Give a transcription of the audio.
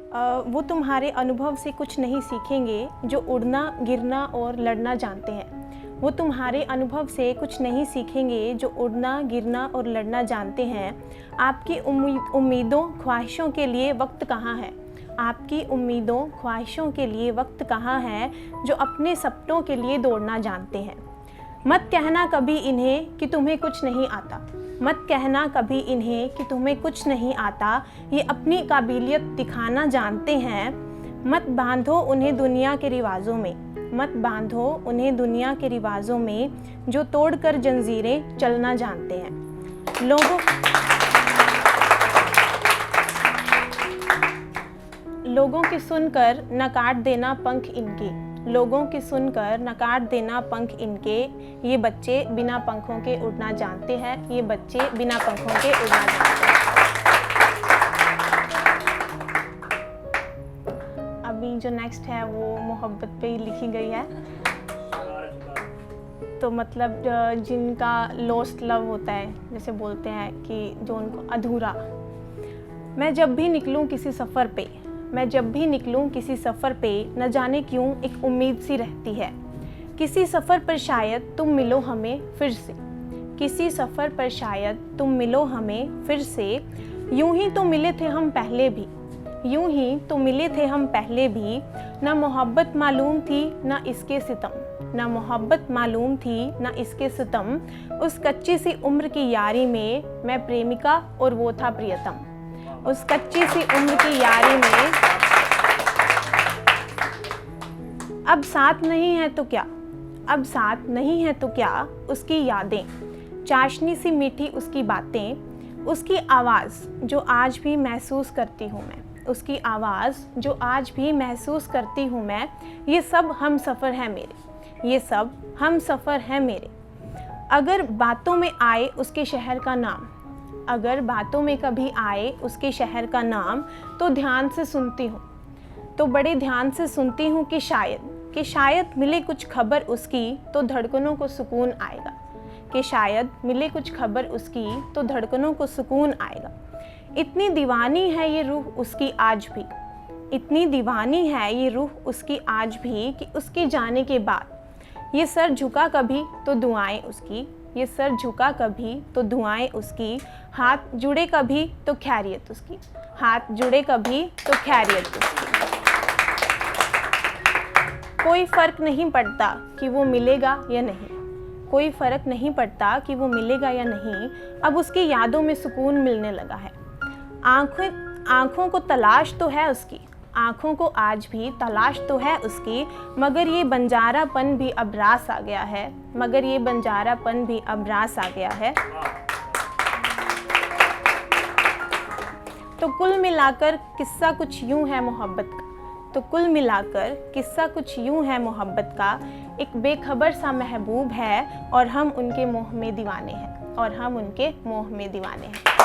वो तुम्हारे अनुभव से कुछ नहीं सीखेंगे जो उड़ना, गिरना और लड़ना जानते हैं। वो तुम्हारे अनुभव से कुछ नहीं सीखेंगे जो उड़ना, गिरना और लड़ना जानते हैं। आपकी उम्मीदों, ख्वाहिशों के लिए वक्त कहाँ है? आपकी उम्मीदों, ख्वाहिशों के लिए वक्त कहाँ है जो अपने सपनों के लिए दौड़ना जानते हैं। मत कहना कभी इन्हें कि तुम्हें कुछ नहीं आता। मत कहना कभी इन्हें कि तुम्हें कुछ नहीं आता। ये अपनी काबिलियत दिखाना जानते हैं। मत बांधो उन्हें दुनिया के रिवाजों में। मत बांधो उन्हें दुनिया के रिवाजों में जो तोड़कर जंजीरें चलना जानते हैं। लोगों की सुनकर न काट देना पंख इनके। लोगों की सुनकर न काट देना पंख इनके। ये बच्चे बिना पंखों के उड़ना जानते हैं। ये बच्चे बिना पंखों के उड़ना जानते हैं। अभी जो नेक्स्ट है वो मोहब्बत पे ही लिखी गई है। तो मतलब जिनका लॉस्ट लव होता है, जैसे बोलते हैं कि जो उनको अधूरा। मैं जब भी निकलूं किसी सफ़र पे, मैं जब भी निकलूं किसी सफ़र पे, न जाने क्यों एक उम्मीद सी रहती है। किसी सफ़र पर शायद तुम मिलो हमें फिर से। किसी सफ़र पर शायद तुम मिलो हमें फिर से। यूं ही तो मिले थे हम पहले भी। यूं ही तो मिले थे हम पहले भी। ना मोहब्बत मालूम थी ना इसके सितम। ना मोहब्बत मालूम थी ना इसके सितम। उस कच्ची सी उम्र की यारी में मैं प्रेमिका और वो था प्रियतम। उस कच्ची सी उम्र की यारी में अब साथ नहीं है तो क्या, अब साथ नहीं है तो क्या। उसकी यादें, चाशनी सी मीठी उसकी बातें, उसकी आवाज़ जो आज भी महसूस करती हूँ मैं। उसकी आवाज़ जो आज भी महसूस करती हूँ मैं। ये सब हम सफ़र है मेरे। ये सब हम सफ़र है मेरे। अगर बातों में आए उसके शहर का नाम, अगर बातों में कभी आए उसके शहर का नाम, तो ध्यान से सुनती हूँ, तो बड़े ध्यान से सुनती हूँ कि शायद मिले कुछ खबर उसकी तो धड़कनों को सुकून आएगा। कि शायद मिले कुछ खबर उसकी तो धड़कनों को सुकून आएगा। इतनी दीवानी है ये रूह उसकी आज भी। इतनी दीवानी है ये रूह उसकी आज भी कि उसके जाने के बाद ये सर झुका कभी तो दुआएं उसकी। ये सर झुका कभी तो दुआएं उसकी। हाथ जुड़े कभी तो खैरियत उसकी। हाथ जुड़े कभी तो खैरियत उसकी। कोई फ़र्क नहीं पड़ता कि वो मिलेगा या नहीं। कोई फ़र्क नहीं पड़ता कि वो मिलेगा या नहीं। अब उसकी यादों में सुकून मिलने लगा है। आँखों को तलाश तो है उसकी। आँखों को आज भी तलाश तो है उसकी। मगर ये बंजारापन भी अब रास आ गया है। मगर ये बंजारापन भी अब रास आ गया है। तो कुल मिलाकर किस्सा कुछ यूं है मोहब्बत का। तो कुल मिलाकर किस्सा कुछ यूं है मोहब्बत का। एक बेखबर सा महबूब है और हम उनके मोह में दीवाने हैं। और हम उनके मोह में दीवाने हैं।